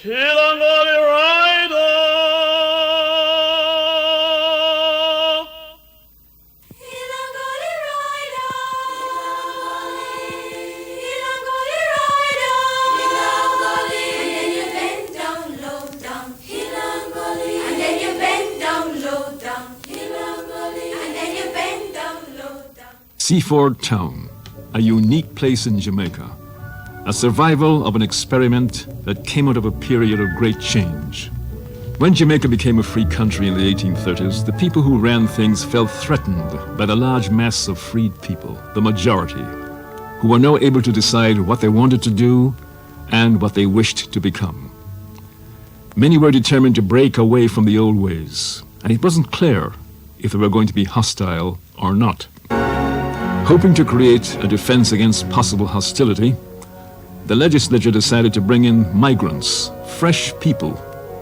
Seaford Town, a unique place in Jamaica, a survival of an experiment that came out of a period of great change. When Jamaica became a free country in the 1830s, the people who ran things felt threatened by the large mass of freed people, the majority, who were now able to decide what they wanted to do and what they wished to become. Many were determined to break away from the old ways, and it wasn't clear if they were going to be hostile or not. Hoping to create a defense against possible hostility, the legislature decided to bring in migrants, fresh people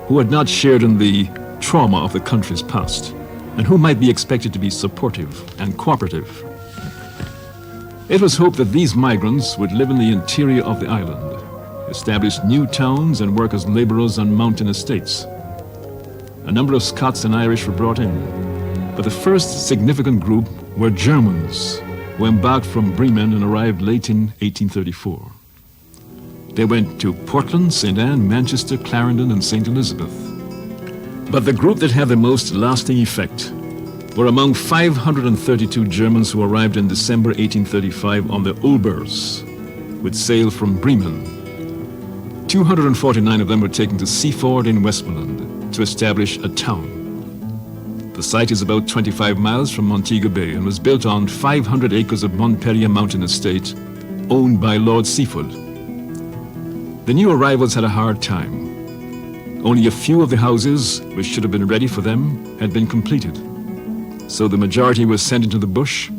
who had not shared in the trauma of the country's past and who might be expected to be supportive and cooperative. It was hoped that these migrants would live in the interior of the island, establish new towns and work as laborers on mountain estates. A number of Scots and Irish were brought in, but the first significant group were Germans, who embarked from Bremen and arrived late in 1834. They went to Portland, St. Ann, Manchester, Clarendon, and St. Elizabeth. But the group that had the most lasting effect were among 532 Germans who arrived in December 1835 on the Ulbers, with sail from Bremen. 249 of them were taken to Seaford in Westmoreland to establish a town. The site is about 25 miles from Montego Bay and was built on 500 acres of Montpelier Mountain Estate, owned by Lord Seaford. The new arrivals had a hard time. Only a few of the houses, which should have been ready for them, had been completed. So the majority was sent into the bush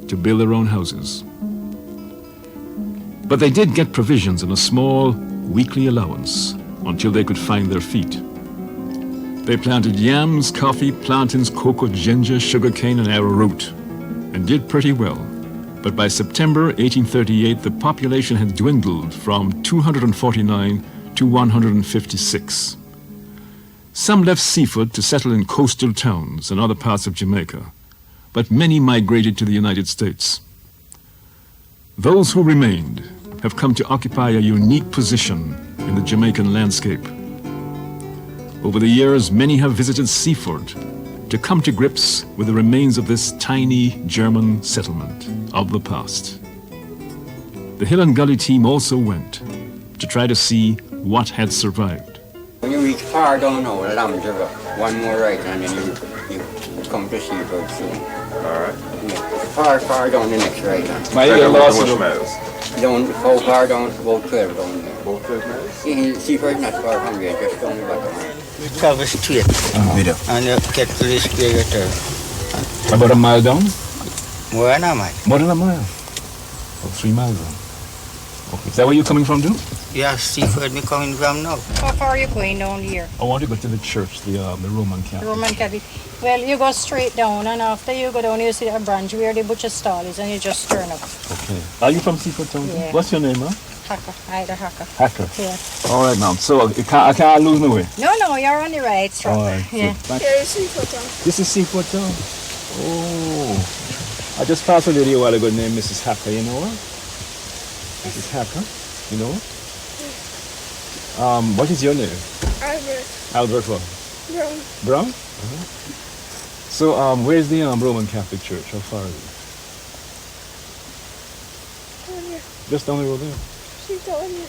to build their own houses. But they did get provisions and a small weekly allowance until they could find their feet. They planted yams, coffee, plantains, cocoa, ginger, sugarcane, and arrowroot, and did pretty well. But by September 1838, the population had dwindled from 249 to 156. Some left Seaford to settle in coastal towns and other parts of Jamaica, but many migrated to the United States. Those who remained have come to occupy a unique position in the Jamaican landscape. Over the years, many have visited Seaford to come to grips with the remains of this tiny German settlement of the past. The Hill and Gully team also went to try to see what had survived. When you reach far down now, the Lambs River, one more right and then you come to Seaford soon. Alright. Yeah. Far down the next right hand. My ear lost which miles? Down, how far down? About 12 down there. About 12 miles? Yeah, Seaford not far from here, just down the bottom. We travel straight and you get to this area there. About a mile down? More than a mile. More than a mile? Oh, 3 miles down. Okay. Is that where you're coming from, too? Yeah, Seaford me coming from now. How far are you going down here? I want to go to the church, the Roman Catholic. Roman Catholic. Well, you go straight down, and after you go down, you see a branch where the butcher stall is, and you just turn up. Okay. Are you from Seaford Town? Yeah. What's your name, huh? Hacker, either Hacker. Hacker. Yeah. All right, ma'am. So I can't lose my way. No, you're on the right track. All right. Yeah. Here is Seaford Town. This is Seaford Town. Oh. I just passed a lady a while ago named Mrs. Hacker. You know her? Mrs. Hacker. You know her? What is your name? Albert. Albert what? Brown. Brown? So where's the Roman Catholic Church? How far is it? Down here. Just down the road there. She's down here.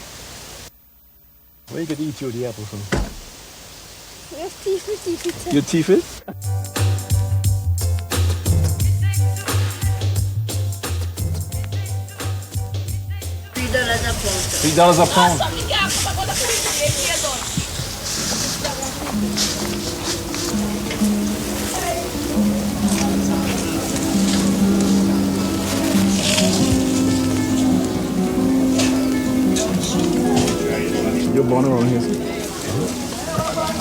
Where you could eat you the apple from? Your teeth. Your teeth is? $3 a pound. You're born around here?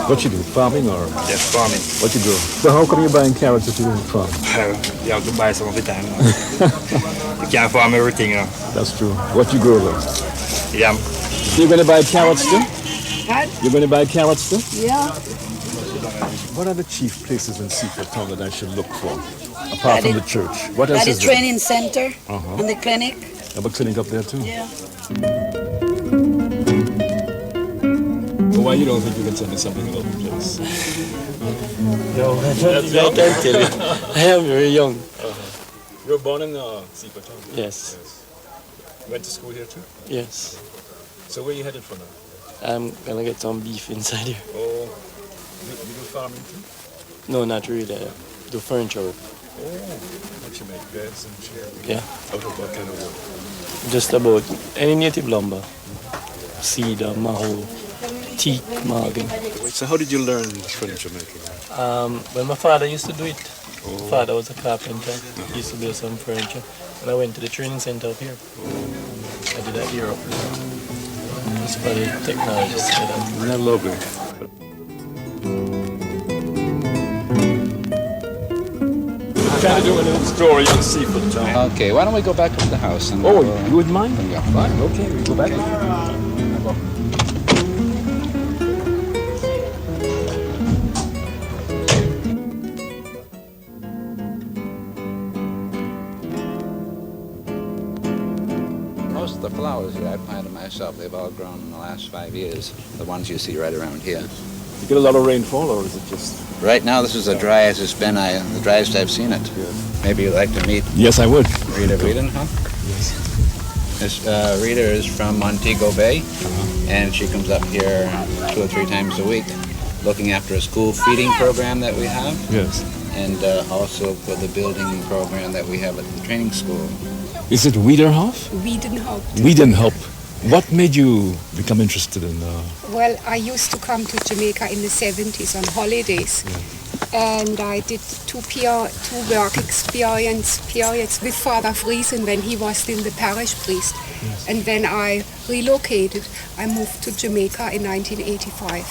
What you do? Farming or? Yes, farming. What you grow? So how come you're buying carrots if you don't farm? You have to buy some of the time. You can't farm everything, you know. That's true. What you grow though? Yam. So you're going to buy carrots too? You're going to buy carrots too? Yeah. What are the chief places in Seaford Town that I should look for, apart from the church? What else At the is there? training center Uh-huh. and the clinic. Have a clinic up there too? Yeah. Well, why you don't think you can tell me something about the place? No, I can't tell you. I am very young. You were born in Seaford Town? Yes. You went to school here too? Yes. So where are you headed for now? I'm gonna get some beef inside here. Oh, you do farming too? No, not really. I do furniture work. Oh, what you make, beds and chairs? Yeah. Out of what kind of work? Just about any native lumber. Cedar, maho, teak, mahogany. So how did you learn furniture making? Well, my father used to do it. My father was a carpenter. He used to build some furniture. And I went to the training center up here. I did that year up there. Just for the technology setup. Isn't that lovely? I'm trying to do a little story on Seaford Town. Okay, why don't we go back up to the house? And Oh, you wouldn't mind? Yeah. Fine, okay, we go back. Most of the flowers that I planted myself, they've all grown in the last 5 years. The ones you see right around here. You get a lot of rainfall, or is it just... Right now, this is the driest it's been, the driest I've seen it. Maybe you'd like to meet Yes, I would. Rita Reedon, huh? Yes. This, Rita is from Montego Bay, and she comes up here 2 or 3 times a week, looking after a school feeding program that we have, Yes. and also for the building program that we have at the training school. Is it Wiederhof? Wiedenhout. Wiedenhof. What made you become interested in... Well, I used to come to Jamaica in the 70s on holidays. And I did two work experience periods with Father Friesen when he was still the parish priest. Yes. And when I relocated, I moved to Jamaica in 1985.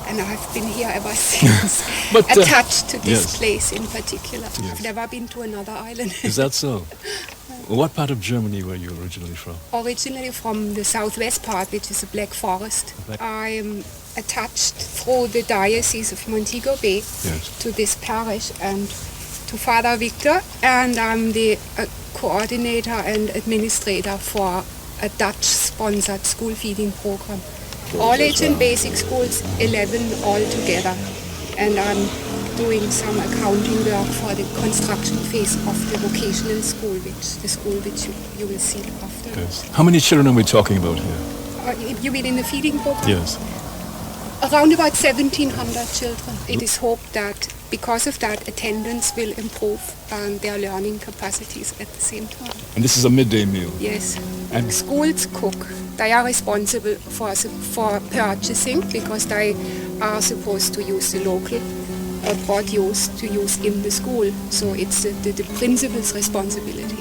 And I've been here ever since, But, attached to this yes. place in particular. Yes. I've never been to another island. Is that so? What part of Germany were you originally from? Originally from the southwest part, which is a Black Forest. I'm attached through the Diocese of Montego Bay Yes. to this parish and to Father Victor, and I'm the coordinator and administrator for a Dutch-sponsored school feeding program. All age and basic schools, 11 altogether. And I'm doing some accounting work for the construction phase of the vocational school, which you will see after. Yes. How many children are we talking about here? You mean in the feeding program? Yes. Around about 1,700 children. It is hoped that because of that, attendance will improve and their learning capacities at the same time. And this is a midday meal? Yes. And schools cook. They are responsible for purchasing because they are supposed to use the local produce to use in the school. So it's the principal's responsibility.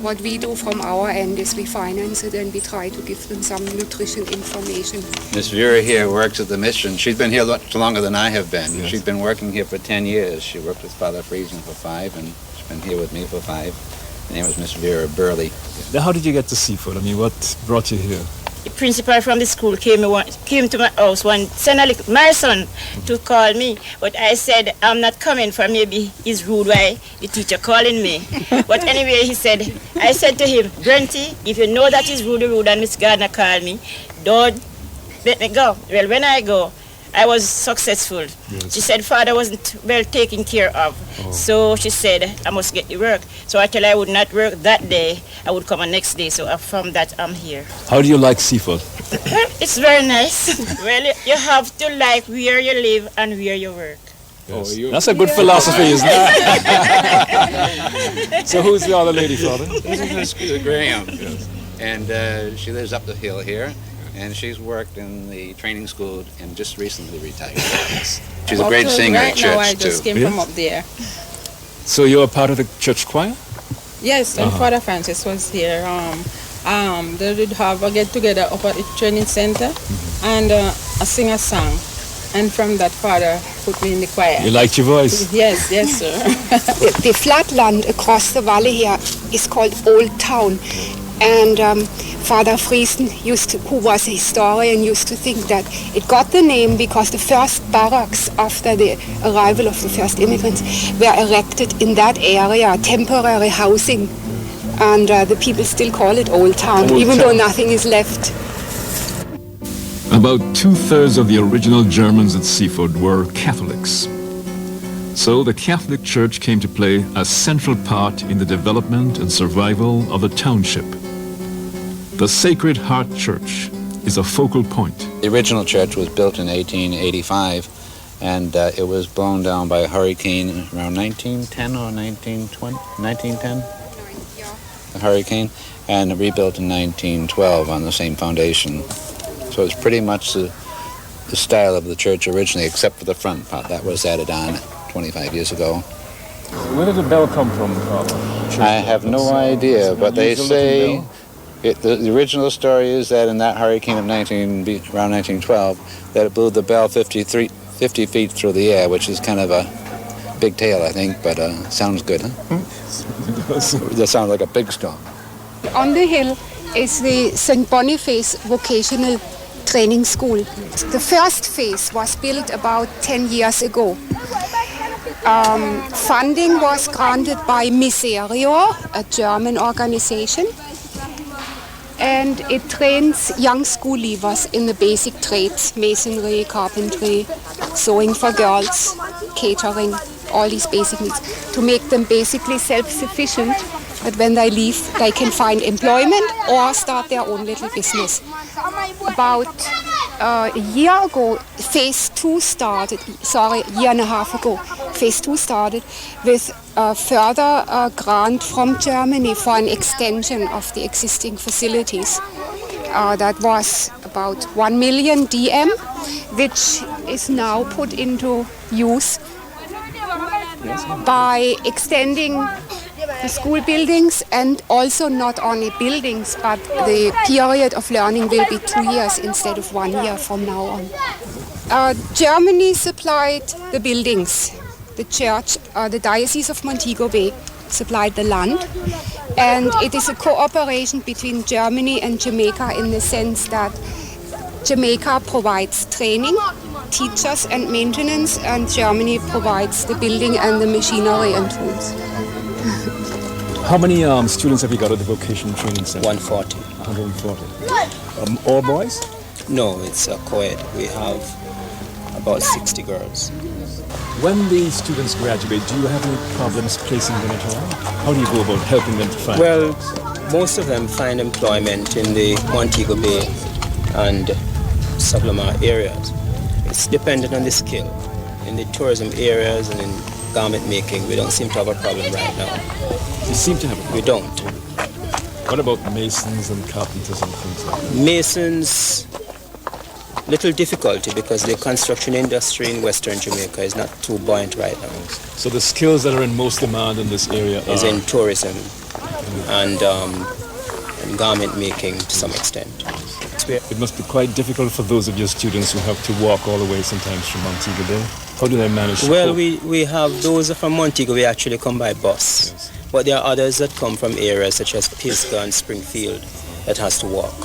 What we do from our end is we finance it and we try to give them some nutrition information. Miss Vera here works at the mission. She's been here much longer than I have been. Yes. She's been working here for 10 years. She worked with Father Friesen for 5, and she's been here with me for 5. Her name is Miss Vera Burley. Now, how did you get to Seaford? I mean, what brought you here? The principal from the school came to my house sent my son to call me, but I said I'm not coming for maybe he's rude why the teacher calling me. But anyway, I said to him, Brenty, if you know that he's rude and Miss Gardner called me, don't let me go. Well, when I go, I was successful. Yes. She said father wasn't well taken care of. Oh. So she said I must get the work. So I tell her I would not work that day. I would come the next day. So from that I'm here. How do you like Seaford? It's very nice. Well, you have to like where you live and where you work. Yes. That's a good philosophy, isn't it? So who's the other lady, Father? This is Graham. Yes. And she lives up the hill here. And she's worked in the training school and just recently retired. She's a great singer at church, now I just came from up there. So you're a part of the church choir? Yes, and Father Francis was here. They did have a get-together up at the training center, and a singer-song. And from that, Father put me in the choir. You liked your voice? Yes, sir. The flat land across the valley here is called Old Town. And Father Friesen, who was a historian, used to think that it got the name because the first barracks after the arrival of the first immigrants were erected in that area, temporary housing. And the people still call it Old Town, even though nothing is left. About 2/3 of the original Germans at Seaford were Catholics. So the Catholic Church came to play a central part in the development and survival of the township. The Sacred Heart Church is a focal point. The original church was built in 1885, and it was blown down by a hurricane around 1910 or 1920, 1910? A hurricane, and rebuilt in 1912 on the same foundation. So it's pretty much the style of the church originally, except for the front part. That was added on 25 years ago. Where did the bell come from? I have no idea, but they say the original story is that in that hurricane of around 1912, that it blew the bell 50 feet through the air, which is kind of a big tale, I think, but sounds good, huh? That sounds like a big storm. On the hill is the St. Boniface Vocational Training School. The first phase was built about 10 years ago. Funding was granted by Miserio, a German organization, and it trains young school leavers in the basic trades, masonry, carpentry, sewing for girls, catering, all these basic needs, to make them basically self-sufficient, that when they leave they can find employment or start their own little business. About a year ago, phase 2 started, a year and a half ago, phase 2 started with a further grant from Germany for an extension of the existing facilities. That was about 1 million DM, which is now put into use by extending the school buildings, and also not only buildings, but the period of learning will be 2 years instead of 1 year from now on. Germany supplied the buildings. The church, the Diocese of Montego Bay, supplied the land, and it is a cooperation between Germany and Jamaica in the sense that Jamaica provides training, teachers and maintenance, and Germany provides the building and the machinery and tools. How many students have you got at the vocational training center? 140. 140. All boys? No, it's a co-ed. We have about 60 girls. When the students graduate, do you have any problems placing them at all? How do you go about helping them to find Well, most of them find employment in the Montego Bay and Sublamar areas. It's dependent on the skill. In the tourism areas and in garment making, we don't seem to have a problem right now. You seem to have a problem? We don't. What about masons and carpenters and things like that? Masons, little difficulty because the construction industry in Western Jamaica is not too buoyant right now. So the skills that are in most demand in this area is in tourism and garment making to some extent. It must be quite difficult for those of your students who have to walk all the way sometimes from Montego Bay. How do they manage to Well, cope? we have those from Montego Bay actually come by bus. Yes. But there are others that come from areas such as Pisgah and Springfield that has to walk.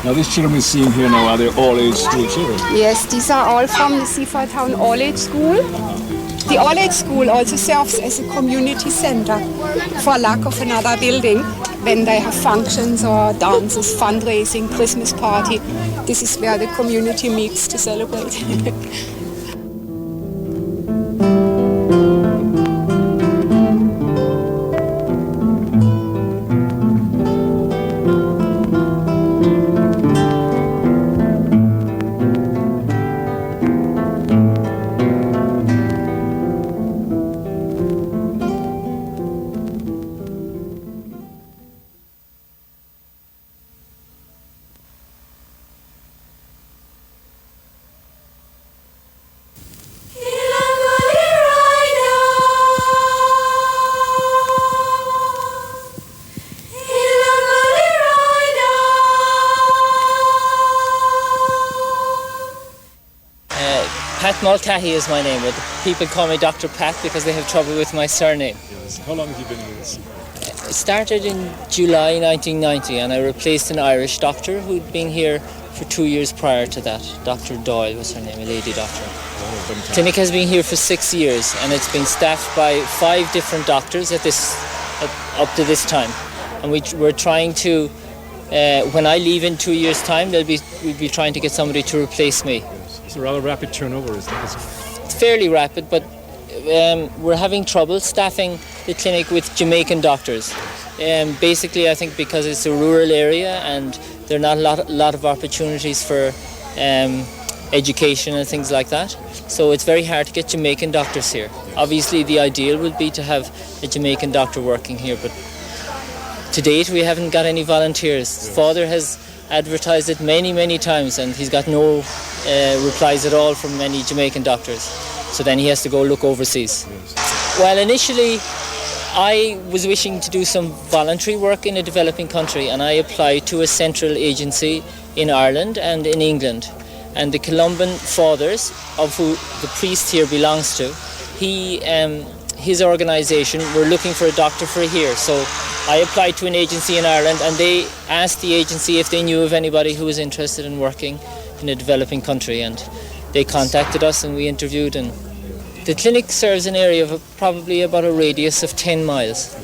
Now these children we're seeing here now, are they all-age school children? Yes, these are all from the Seaford Town All-Age School. The All-Age School also serves as a community center for lack of another building when they have functions or dances, fundraising, Christmas party. This is where the community meets to celebrate. Pat Mulcahy is my name, but people call me Dr. Pat because they have trouble with my surname. Yes. How long have you been with us? It started in July 1990, and I replaced an Irish doctor who'd been here for 2 years prior to that. Dr. Doyle was her name, a lady doctor. Clinic has been here for 6 years, and it's been staffed by 5 different doctors up to this time. And we're trying to, when I leave in 2 years' time, we'll be trying to get somebody to replace me. It's a rather rapid turnover, isn't it? It's fairly rapid, but we're having trouble staffing the clinic with Jamaican doctors. Basically, I think because it's a rural area and there are not a lot of opportunities for education and things like that. So it's very hard to get Jamaican doctors here. Obviously, the ideal would be to have a Jamaican doctor working here, but to date, we haven't got any volunteers. Father has advertised it many times, and he's got no replies at all from any Jamaican doctors. So then he has to go look overseas. Well, initially, I was wishing to do some voluntary work in a developing country, and I applied to a central agency in Ireland and in England. And the Columban Fathers, of who the priest here belongs to, his organisation were looking for a doctor for here. So I applied to an agency in Ireland, and they asked the agency if they knew of anybody who was interested in working in a developing country, and they contacted us and we interviewed. And the clinic serves an area of probably about a radius of 10 miles,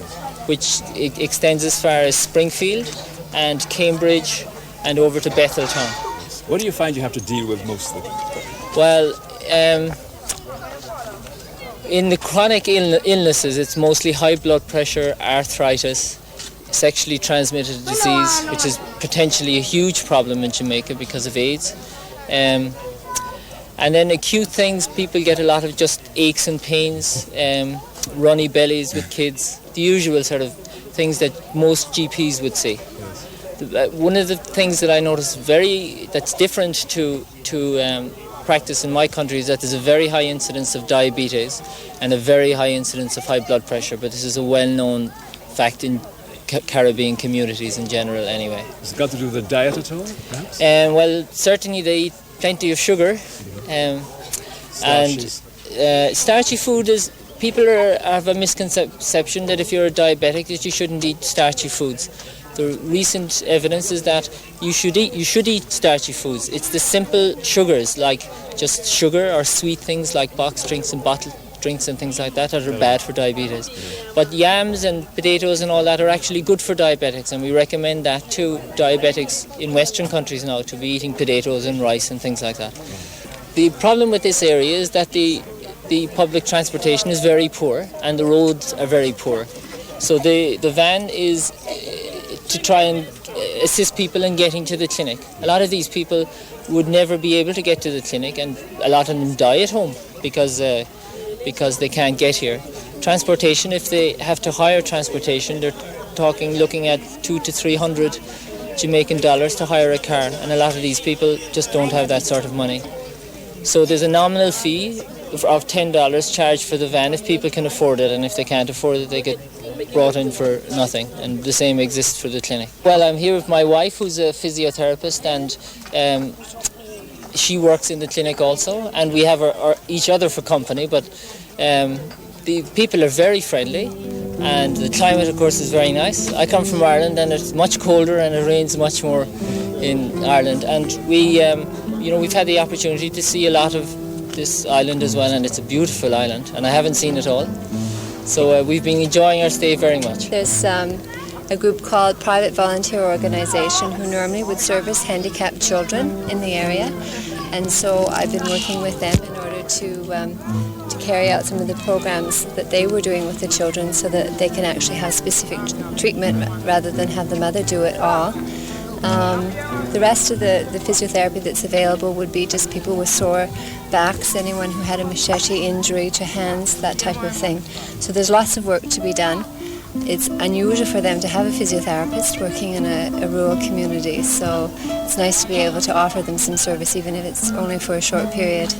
which extends as far as Springfield and Cambridge and over to Betheltown. What do you find you have to deal with mostly? Well, in the chronic illnesses, it's mostly high blood pressure, arthritis, sexually transmitted disease, which is potentially a huge problem in Jamaica because of AIDS. And then acute things, people get a lot of just aches and pains, runny bellies with kids, the usual sort of things that most GPs would see. One of the things that I notice that's different to practice in my country is that there's a very high incidence of diabetes and a very high incidence of high blood pressure, but this is a well-known fact in Caribbean communities in general anyway. Has it got to do with the diet at all, perhaps? Well, certainly they eat plenty of sugar. And starchy food is, people have a misconception that if you're a diabetic that you shouldn't eat starchy foods. The recent evidence is that you should eat starchy foods. It's the simple sugars, like just sugar or sweet things like box drinks and bottled drinks and things like that are bad for diabetes. But yams and potatoes and all that are actually good for diabetics, and we recommend that to diabetics in Western countries now, to be eating potatoes and rice and things like that. The problem with this area is that the public transportation is very poor and the roads are very poor. So the van is to try and assist people in getting to the clinic. A lot of these people would never be able to get to the clinic, and a lot of them die at home because they can't get here. Transportation, if they have to hire transportation, they're looking at $200 to $300 Jamaican dollars to hire a car, and a lot of these people just don't have that sort of money. So there's a nominal fee of $10 charged for the van if people can afford it, and if they can't afford it, they get brought in for nothing, and the same exists for the clinic. Well, I'm here with my wife, who's a physiotherapist, and she works in the clinic also, and we have each other for company, but the people are very friendly, and the climate, of course, is very nice. I come from Ireland, and it's much colder and it rains much more in Ireland, and we've had the opportunity to see a lot of this island as well, and it's a beautiful island, and I haven't seen it all. So we've been enjoying our stay very much. There's a group called Private Volunteer Organisation who normally would service handicapped children in the area, and so I've been working with them in order to carry out some of the programs that they were doing with the children, so that they can actually have specific treatment rather than have the mother do it all. The rest of the physiotherapy that's available would be just people with sore backs, anyone who had a machete injury to hands, that type of thing. So there's lots of work to be done. It's unusual for them to have a physiotherapist working in a rural community, so it's nice to be able to offer them some service, even if it's only for a short period.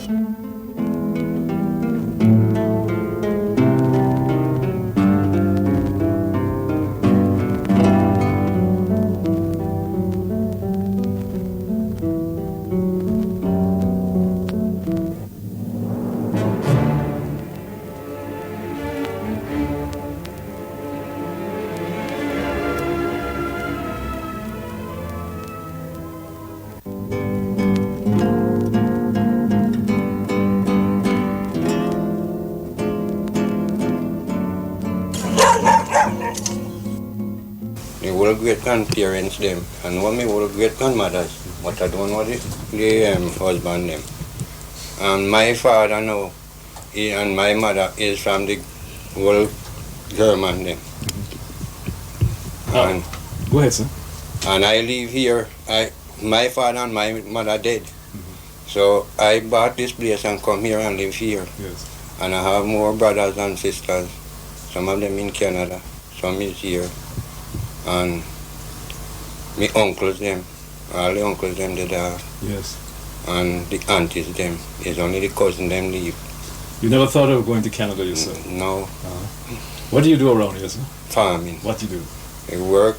old great-grandparents them, and one of my old great-grandmothers, but I don't know the husband them. And my father now, he and my mother is from the old German them. And, go ahead, sir. And I live here. My father and my mother dead. So I bought this place and come here and live here. Yes. And I have more brothers and sisters. Some of them in Canada, some is here. And my uncles them, all the uncles them that are. Yes. And the aunties them. It's only the cousin them live. You never thought of going to Canada yourself? No. What do you do around here, sir? Farming. What do you do? We work,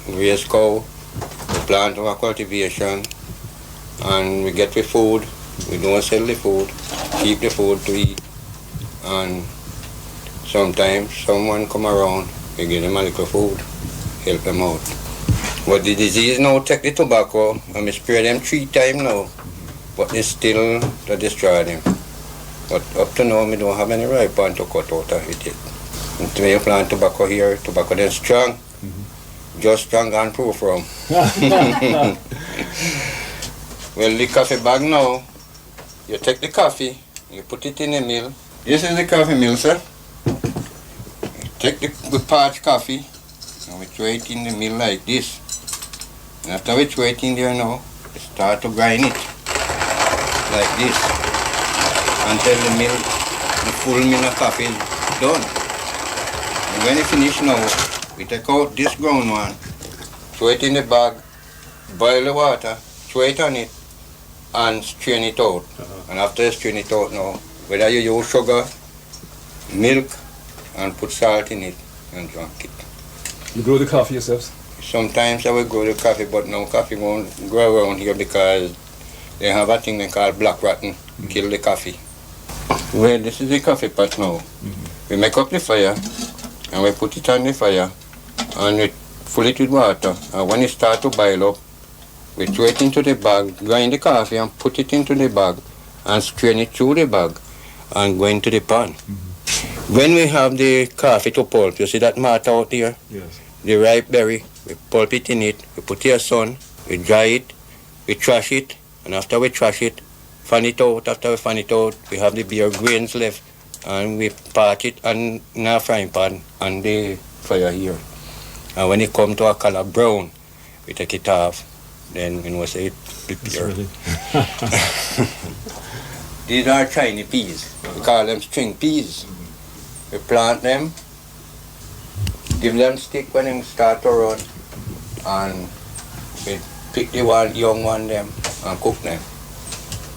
we raise cow, we plant our cultivation, and we get the food. We don't sell the food, keep the food to eat. And sometimes someone come around, we give them a little food, help them out. But the disease now take the tobacco, and we spray them 3 times now, but it's still to destroy them. But up to now, we don't have any ripe one to cut out of it yet. Until you plant tobacco here, tobacco then strong, just strong and proof from. Well, the coffee bag now, you take the coffee, you put it in the mill. This is the coffee mill, sir. You take the parched coffee, and we throw it in the mill like this. And after we throw it in there now, we start to grind it like this until the full mill of coffee is done. And when it finish now, we take out this ground one, throw it in the bag, boil the water, throw it on it, and strain it out. And after you strain it out now, whether you use sugar, milk, and put salt in it and drink it. You grow the coffee yourselves? Sometimes I will grow the coffee, but no coffee won't grow around here because they have a thing they call black rotten, kill the coffee. Well, this is the coffee pot now. We make up the fire, and we put it on the fire, and we fill it with water. And when it starts to boil up, we throw it into the bag, grind the coffee and put it into the bag, and strain it through the bag, and go into the pan. When we have the coffee to pulp, you see that mat out there? Yes. The ripe berry, we pulp it in it, we put it in the sun, we dry it, we trash it, and after we trash it, fan it out. After we fan it out, we have the beer grains left, and we part it in a frying pan on the fire here. And when it comes to a color brown, we take it off. Then we say it prepare. These are tiny peas. We call them string peas. We plant them, give them stick when they start to run, and we pick the young one them and cook them.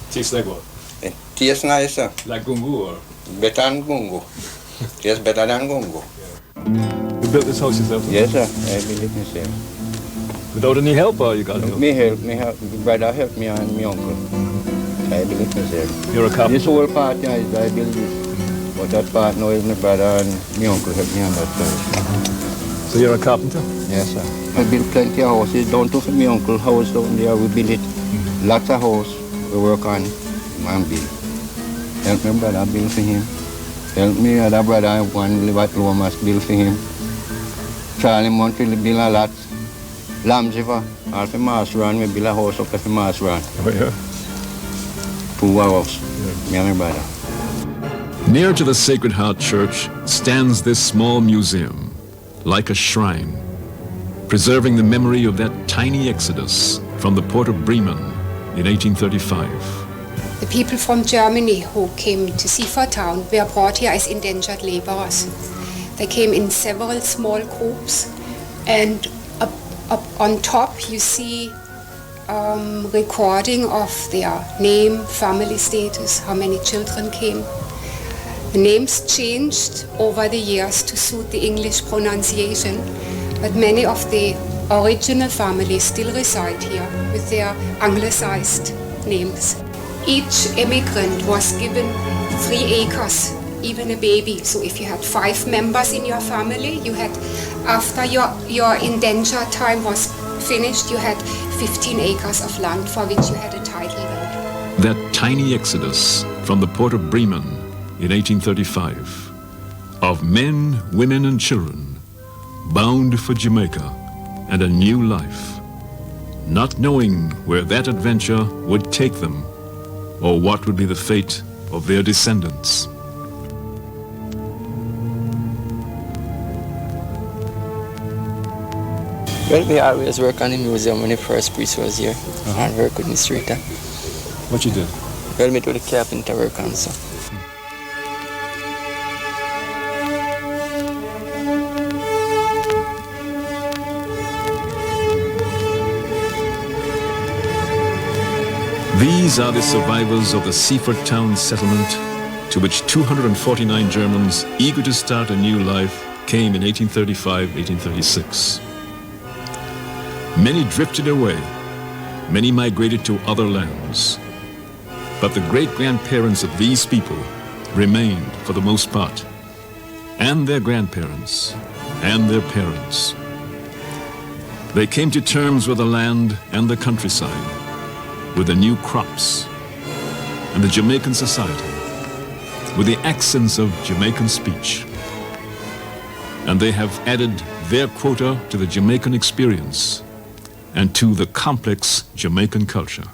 Tastes like what? It tastes nicer. Like gungu or? Better than gungu. Tastes better than gungu. You built this house yourself? Yes, sir. I built it myself. Without any help, or you got help? Me help. My brother helped me and my uncle. I built it myself. You're a carpenter? This whole part here is I built this. But that part now is my brother and my uncle helped me on that side. So you're a carpenter? Yes, sir. I built plenty of houses down to my uncle's house down there. We built it. Lots of houses we work on and build. Help my brother build for him. Help me other brother one live at Lomas build for him. Charlie Montreal build a lot. Lambs River, all for Mars Run, we build a house up there for Mars Run. Oh, yeah? Poor house, me and my brother. Near to the Sacred Heart Church stands this small museum, like a shrine, preserving the memory of that tiny exodus from the port of Bremen in 1835. The people from Germany who came to Seaford Town were brought here as indentured laborers. They came in several small groups, and up on top you see recording of their name, family status, how many children came. The names changed over the years to suit the English pronunciation, but many of the original families still reside here with their anglicized names. Each immigrant was given 3 acres, even a baby. So if you had 5 members in your family, you had, after your indenture time was finished, you had 15 acres of land for which you had a title then. That tiny exodus from the port of Bremen in 1835, of men, women, and children bound for Jamaica and a new life, not knowing where that adventure would take them or what would be the fate of their descendants. Well, we always work on the museum when the first priest was here, and work with the street. What you did? Well, me do the carpenter work on so. These are the survivors of the Seaford Town settlement, to which 249 Germans, eager to start a new life, came in 1835-1836. Many drifted away, many migrated to other lands. But the great-grandparents of these people remained for the most part, and their grandparents, and their parents. They came to terms with the land and the countryside, with the new crops, and the Jamaican society, with the accents of Jamaican speech. And they have added their quota to the Jamaican experience and to the complex Jamaican culture.